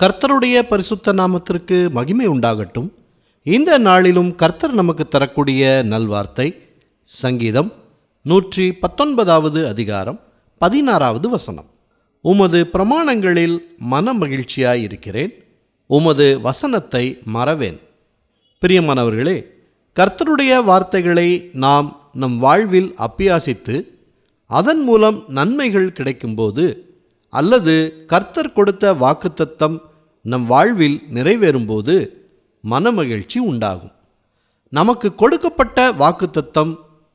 கர்த்தருடைய பரிசுத்த நாமத்திற்கு மகிமை உண்டாகட்டும். இந்த நாளிலும் கர்த்தர் நமக்கு தரக்கூடிய நல்வார்த்தை சங்கீதம் 119 அதிகாரம் 16 வசனம். உமது பிரமாணங்களில் மன மகிழ்ச்சியாயிருக்கிறேன், உமது வசனத்தை மறவேன். பிரியமானவர்களே, கர்த்தருடைய வார்த்தைகளை நாம் நம் வாழ்வில் அப்பியாசித்து அதன் மூலம் நன்மைகள் கிடைக்கும்போது, அல்லது கர்த்தர் கொடுத்த வாக்குத்தத்தம் நம் வாழ்வில் நிறைவேறும்போது மனமகிழ்ச்சி உண்டாகும். நமக்கு கொடுக்கப்பட்ட வாக்குத்தத்தம்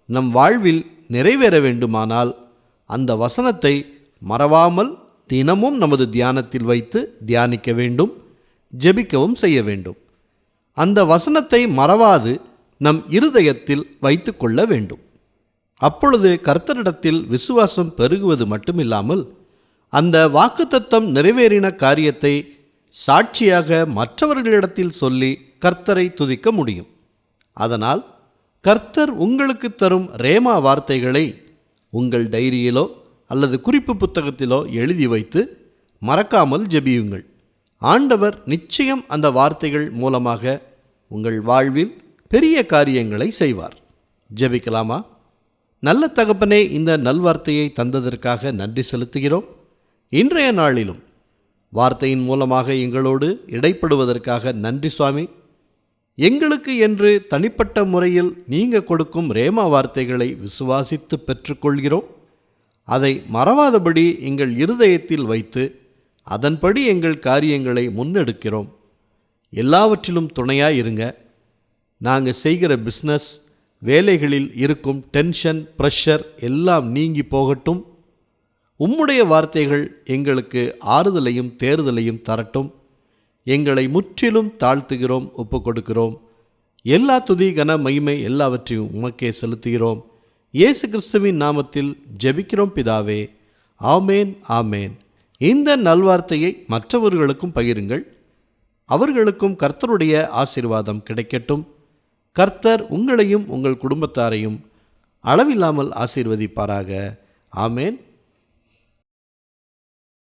நம் வாழ்வில் நிறைவேற வேண்டுமானால் அந்த வசனத்தை மறவாமல் தினமும் நமது தியானத்தில் வைத்து தியானிக்க வேண்டும், ஜெபிக்கவும் செய்ய வேண்டும். அந்த வசனத்தை மறவாது நம் இருதயத்தில் வைத்து கொள்ள வேண்டும். அப்பொழுது கர்த்தரிடத்தில் விசுவாசம் பெருகுவது மட்டுமில்லாமல் அந்த வாக்குத்தத்தம் நிறைவேறின காரியத்தை சாட்சியாக மற்றவர்களிடத்தில் சொல்லி கர்த்தரை துதிக்க முடியும். அதனால் கர்த்தர் உங்களுக்கு தரும் ரேமா வார்த்தைகளை உங்கள் டைரியிலோ அல்லது குறிப்பு புத்தகத்திலோ எழுதி வைத்து மறக்காமல் ஜெபியுங்கள். ஆண்டவர் நிச்சயம் அந்த வார்த்தைகள் மூலமாக உங்கள் வாழ்வில் பெரிய காரியங்களை செய்வார். ஜெபிக்கலாமா? நல்ல தகப்பனே, இந்த நல்வார்த்தையை தந்ததற்காக நன்றி செலுத்துகிறோம். இன்றைய நாளிலும் வார்த்தையின் மூலமாக எங்களோடு இடைப்படுவதற்காக நன்றி சுவாமி. எங்களுக்கு என்று தனிப்பட்ட முறையில் நீங்கள் கொடுக்கும் ரேமா வார்த்தைகளை விசுவாசித்து பெற்றுக்கொள்கிறோம். அதை மறவாதபடி எங்கள் இருதயத்தில் வைத்து அதன்படி எங்கள் காரியங்களை முன்னெடுக்கிறோம். எல்லாவற்றிலும் துணையாக இருங்க. நாங்கள் செய்கிற பிஸ்னஸ், வேலைகளில் இருக்கும் டென்ஷன், ப்ரெஷர் எல்லாம் நீங்கி போகட்டும். உம்முடைய வார்த்தைகள் எங்களுக்கு ஆறுதலையும் தேறுதலையும் தரட்டும். எங்களை முற்றிலும் தாழ்த்துகிறோம், ஒப்பு கொடுக்கிறோம். எல்லா துதி, கன, மகிமை எல்லாவற்றையும் உமக்கே செலுத்துகிறோம். இயேசு கிறிஸ்துவின் நாமத்தில் ஜெபிக்கிறோம் பிதாவே, ஆமேன், ஆமேன். இந்த நல்வார்த்தையை மற்றவர்களுக்கும் பகிருங்கள். அவர்களுக்கும் கர்த்தருடைய ஆசீர்வாதம் கிடைக்கட்டும். கர்த்தர் உங்களையும் உங்கள் குடும்பத்தாரையும் அளவில்லாமல் ஆசீர்வதிப்பாராக. ஆமேன்.